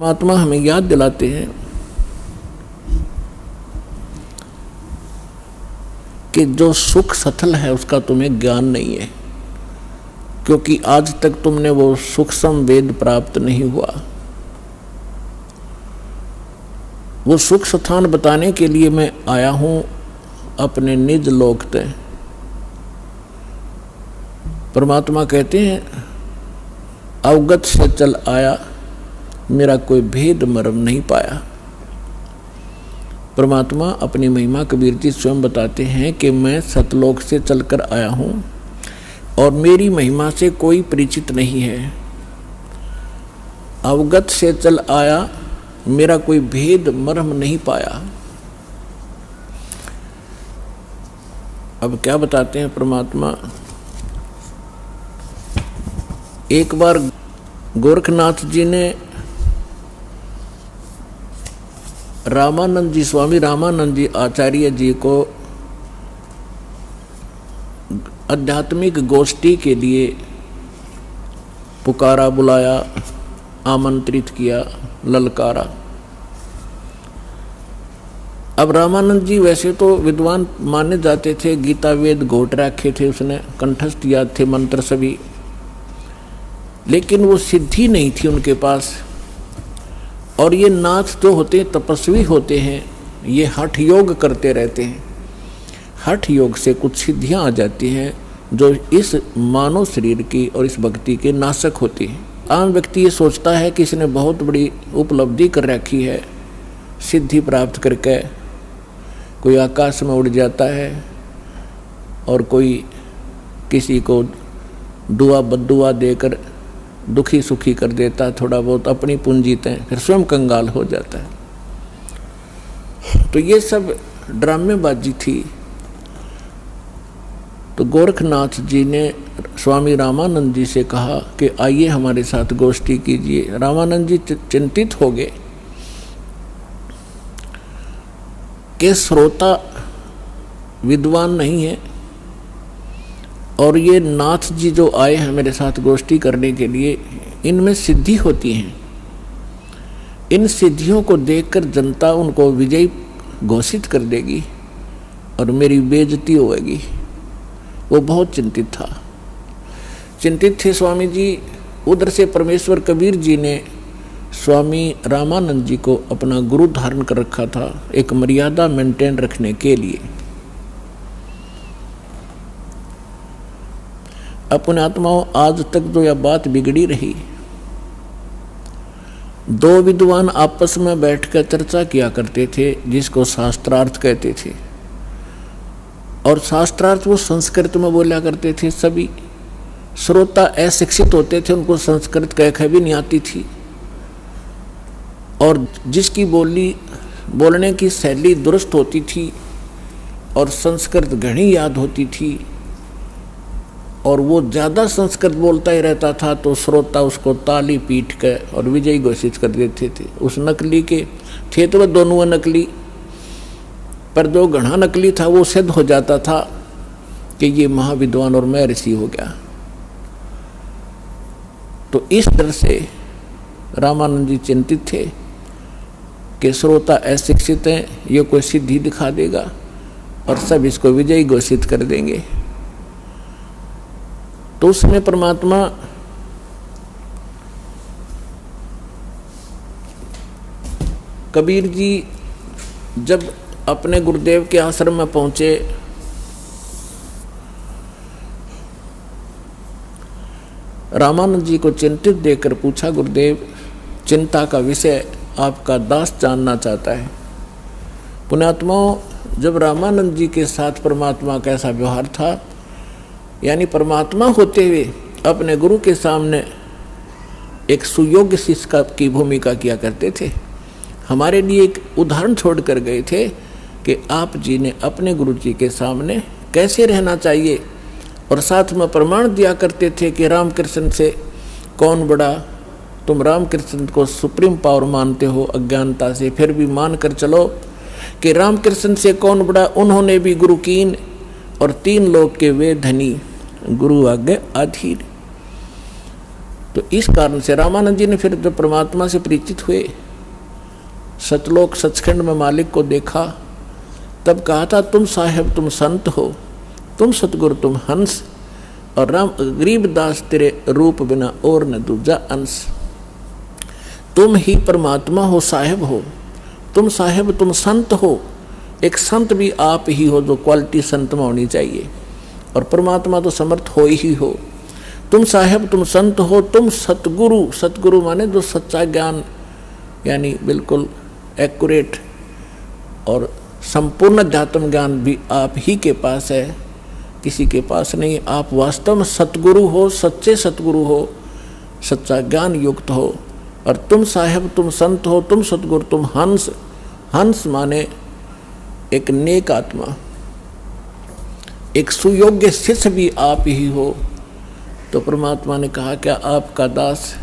परमात्मा हमें याद दिलाते हैं कि जो सुख सथल है उसका तुम्हें ज्ञान नहीं है, क्योंकि आज तक तुमने वो सूक्ष्म वेद प्राप्त नहीं हुआ। वो सुख स्थान बताने के लिए मैं आया हूं अपने निज लोक तय। परमात्मा कहते हैं, अवगत से चल आया, मेरा कोई भेद मर्म नहीं पाया। परमात्मा अपनी महिमा कबीर जी स्वयं बताते हैं कि मैं सतलोक से चलकर आया हूं और मेरी महिमा से कोई परिचित नहीं है। अवगत से चल आया, मेरा कोई भेद मर्म नहीं पाया। अब क्या बताते हैं परमात्मा, एक बार गोरखनाथ जी ने रामानंद जी, स्वामी रामानंद जी आचार्य जी को आध्यात्मिक गोष्ठी के लिए पुकारा, बुलाया, आमंत्रित किया, ललकारा। अब रामानंद जी वैसे तो विद्वान माने जाते थे, गीता वेद घोट रखे थे उसने, कंठस्थ याद थे मंत्र सभी, लेकिन वो सिद्धि नहीं थी उनके पास। और ये नाथ जो होते हैं तपस्वी होते हैं, ये हठ योग करते रहते हैं। हठ योग से कुछ सिद्धियां आ जाती हैं जो इस मानव शरीर की और इस भक्ति के नाशक होती हैं। आम व्यक्ति ये सोचता है कि इसने बहुत बड़ी उपलब्धि कर रखी है, सिद्धि प्राप्त करके कोई आकाश में उड़ जाता है और कोई किसी को दुआ बद्दुआ देकर दुखी सुखी कर देता, थोड़ा बहुत अपनी पूंजी तय, फिर स्वयं कंगाल हो जाता है। तो ये सब ड्रामेबाजी थी। तो गोरखनाथ जी ने स्वामी रामानंद जी से कहा कि आइए हमारे साथ गोष्ठी कीजिए। रामानंद जी चिंतित हो गए कि श्रोता विद्वान नहीं है और ये नाथ जी जो आए हैं मेरे साथ गोष्ठी करने के लिए, इनमें सिद्धि होती हैं। इन सिद्धियों को देखकर जनता उनको विजयी घोषित कर देगी और मेरी बेइज्जती होगी। वो बहुत चिंतित था। चिंतित थे स्वामी जी। उधर से परमेश्वर कबीर जी ने स्वामी रामानंद जी को अपना गुरु धारण कर रखा था, एक मर्यादा मेंटेन रखने के लिए। अपने आत्माओं, आज तक जो यह बात बिगड़ी रही, दो विद्वान आपस में बैठकर चर्चा किया करते थे जिसको शास्त्रार्थ कहते थे, और शास्त्रार्थ वो संस्कृत में बोला करते थे। सभी श्रोता अशिक्षित होते थे, उनको संस्कृत कह भी नहीं आती थी, और जिसकी बोलने की शैली दुरुस्त होती थी और संस्कृत घनी याद होती थी और वो ज़्यादा संस्कृत बोलता ही रहता था, तो श्रोता उसको ताली पीट कर और विजयी घोषित कर देते थे। उस नकली के थे तो वह दोनों नकली, पर जो घना नकली था वो सिद्ध हो जाता था कि ये महाविद्वान और मैं ऋषि हो गया। तो इस तरह से रामानंद जी चिंतित थे कि श्रोता अशिक्षित हैं, ये कोई सिद्धि दिखा देगा और सब इसको विजयी घोषित कर देंगे। तो उसमें परमात्मा कबीर जी जब अपने गुरुदेव के आश्रम में पहुंचे, रामानंद जी को चिंतित देखकर पूछा, गुरुदेव चिंता का विषय आपका दास जानना चाहता है। पुण्यात्माओं, जब रामानंद जी के साथ परमात्मा का ऐसा व्यवहार था, यानी परमात्मा होते हुए अपने गुरु के सामने एक सुयोग्य शिष्य की भूमिका किया करते थे। हमारे लिए एक उदाहरण छोड़ कर गए थे कि आप जी ने अपने गुरु जी के सामने कैसे रहना चाहिए, और साथ में प्रमाण दिया करते थे कि रामकृष्ण से कौन बड़ा। तुम रामकृष्ण को सुप्रीम पावर मानते हो अज्ञानता से, फिर भी मान कर चलो कि रामकृष्ण से कौन बड़ा। उन्होंने भी गुरु कीन और 3 लोक के वे धनी, गुरु आज्ञा अधीर। तो इस कारण से रामानंद जी ने फिर जब परमात्मा से परिचित हुए, सतलोक सचखंड में मालिक को देखा, तब कहा था तुम साहेब तुम संत हो, तुम सतगुरु तुम हंस, और राम गरीबदास तेरे रूप बिना और न दूजा अंश। तुम ही परमात्मा हो, साहेब हो, तुम साहेब तुम संत हो। एक संत भी आप ही हो, जो क्वालिटी संत में होनी चाहिए, और परमात्मा तो समर्थ हो ही हो। तुम साहेब तुम संत हो, तुम सतगुरु, सतगुरु माने जो सच्चा ज्ञान यानी बिल्कुल एक्यूरेट और संपूर्ण अध्यात्म ज्ञान भी आप ही के पास है, किसी के पास नहीं। आप वास्तव में सतगुरु हो, सच्चे सतगुरु हो, सच्चा ज्ञान युक्त हो। और तुम साहेब तुम संत हो, तुम सतगुरु तुम हंस। हंस माने एक नेक आत्मा, एक सुयोग्य शिष्य भी आप ही हो। तो परमात्मा ने कहा क्या आपका दास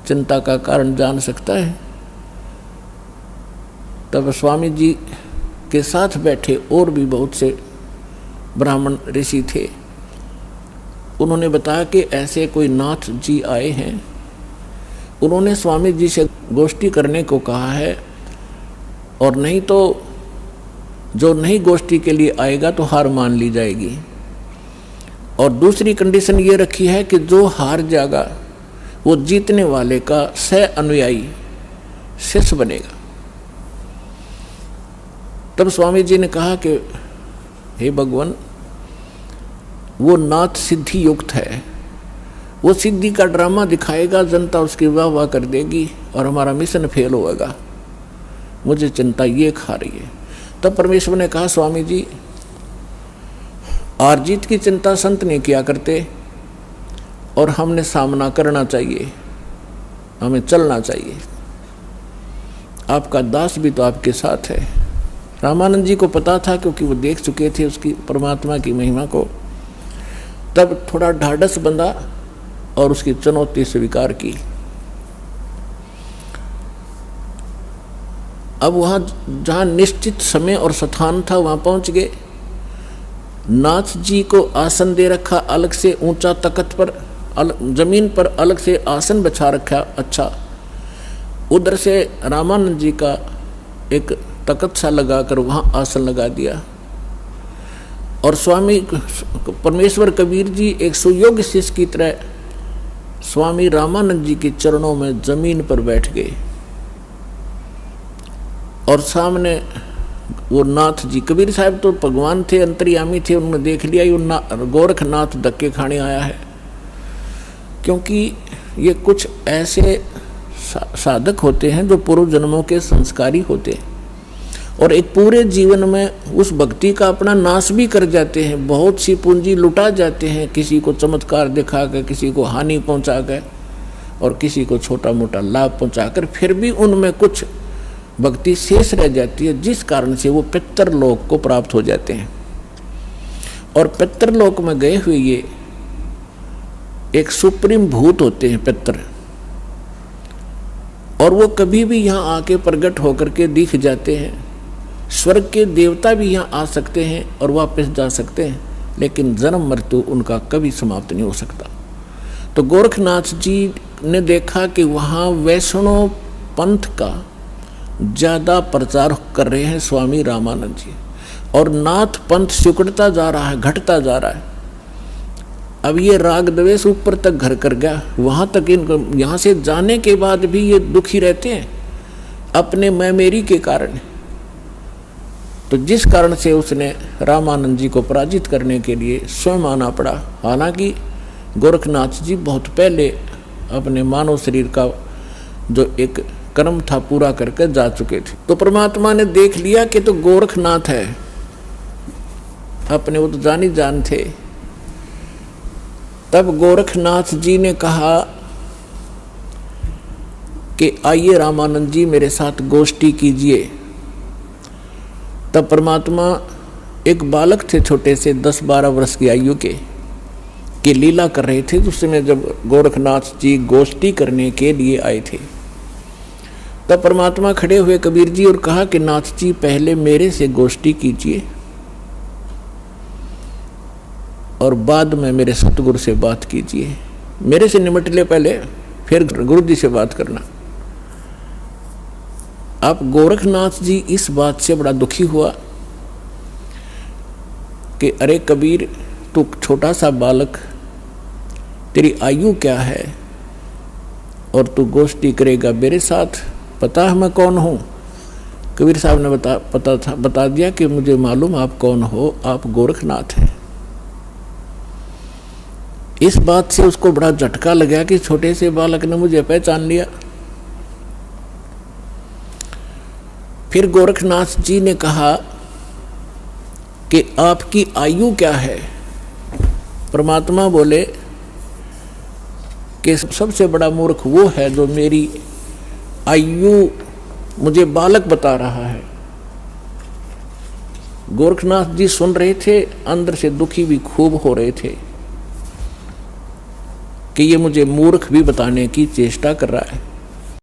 चिंता का कारण जान सकता है? तब स्वामी जी के साथ बैठे और भी बहुत से ब्राह्मण ऋषि थे। उन्होंने बताया कि ऐसे कोई नाथ जी आए हैं, उन्होंने स्वामी जी से गोष्ठी करने को कहा है, और नहीं तो जो नहीं गोष्ठी के लिए आएगा तो हार मान ली जाएगी। और दूसरी कंडीशन ये रखी है कि जो हार जाएगा वो जीतने वाले का सह अनुयायी शिष्य बनेगा। तब स्वामी जी ने कहा कि हे भगवान, वो नाथ सिद्धि युक्त है, वो सिद्धि का ड्रामा दिखाएगा, जनता उसकी वाह वाह कर देगी और हमारा मिशन फेल होगा। मुझे चिंता ये खा रही है। तब परमेश्वर ने कहा स्वामी जी, हार जीत की चिंता संत नहीं किया करते, और हमने सामना करना चाहिए, हमें चलना चाहिए। आपका दास भी तो आपके साथ है। रामानंद जी को पता था, क्योंकि वो देख चुके थे उसकी परमात्मा की महिमा को। तब थोड़ा ढाढ़स बंधा और उसकी चुनौती स्वीकार की। अब वहाँ जहाँ निश्चित समय और स्थान था वहाँ पहुँच गए। नाथ जी को आसन दे रखा अलग से, ऊंचा तख्त पर, जमीन पर अलग से आसन बिछा रखा। अच्छा, उधर से रामानंद जी का एक तख्त सा लगाकर वहाँ आसन लगा दिया। और स्वामी परमेश्वर कबीर जी एक सुयोग्य शिष्य की तरह स्वामी रामानंद जी के चरणों में जमीन पर बैठ गए। और सामने वो नाथ जी, कबीर साहब तो भगवान थे, अंतर्यामी थे, उन्होंने देख लिया ये गोरखनाथ धक्के खाने आया है। क्योंकि ये कुछ ऐसे साधक होते हैं जो पूर्व जन्मों के संस्कारी होते हैं, और एक पूरे जीवन में उस भक्ति का अपना नाश भी कर जाते हैं। बहुत सी पूंजी लुटा जाते हैं, किसी को चमत्कार दिखा कर, किसी को हानि पहुंचा कर, और किसी को छोटा मोटा लाभ पहुंचाकर, फिर भी उनमें कुछ भक्ति शेष रह जाती है, जिस कारण से वो पितृलोक को प्राप्त हो जाते हैं। और पितृलोक में गए हुए ये एक सुप्रीम भूत होते हैं पितृ, और वो कभी भी यहाँ आके प्रकट होकर के दिख जाते हैं। स्वर्ग के देवता भी यहाँ आ सकते हैं और वापस जा सकते हैं, लेकिन जन्म मृत्यु उनका कभी समाप्त नहीं हो सकता। तो गोरखनाथ जी ने देखा कि वहाँ वैष्णव पंथ का ज़्यादा प्रचार कर रहे हैं स्वामी रामानंद जी, और नाथ पंथ सिकुड़ता जा रहा है, घटता जा रहा है। अब ये राग द्वेष ऊपर तक घर कर गया, वहाँ तक इनको यहाँ से जाने के बाद भी ये दुखी रहते हैं अपने मैं मेरी के कारण। तो जिस कारण से उसने रामानंद जी को पराजित करने के लिए स्वयं आना पड़ा। हालांकि गोरखनाथ जी बहुत पहले अपने मानव शरीर का जो एक कर्म था पूरा करके जा चुके थे। तो परमात्मा ने देख लिया कि तो गोरखनाथ है, अपने वो तो जानी जान थे। तब गोरखनाथ जी ने कहा कि आइए रामानंद जी मेरे साथ गोष्ठी कीजिए। तब परमात्मा एक बालक थे छोटे से 10-12 वर्ष की आयु के लीला कर रहे थे। उस समय जब गोरखनाथ जी गोष्ठी करने के लिए आए थे, तब परमात्मा खड़े हुए कबीर जी और कहा कि नाथ जी पहले मेरे से गोष्ठी कीजिए और बाद में मेरे सतगुरु से बात कीजिए। मेरे से निमट ले पहले, फिर गुरु जी से बात करना। आप गोरखनाथ जी इस बात से बड़ा दुखी हुआ कि अरे कबीर, तू छोटा सा बालक, तेरी आयु क्या है और तू गोष्ठी करेगा मेरे साथ? पता है मैं कौन हूँ? कबीर साहब ने बता दिया कि मुझे मालूम आप कौन हो, आप गोरखनाथ हैं। इस बात से उसको बड़ा झटका लगा कि छोटे से बालक ने मुझे पहचान लिया। फिर गोरखनाथ जी ने कहा कि आपकी आयु क्या है? परमात्मा बोले कि सबसे बड़ा मूर्ख वो है जो मेरी आयु मुझे बालक बता रहा है। गोरखनाथ जी सुन रहे थे, अंदर से दुखी भी खूब हो रहे थे कि ये मुझे मूर्ख भी बताने की चेष्टा कर रहा है।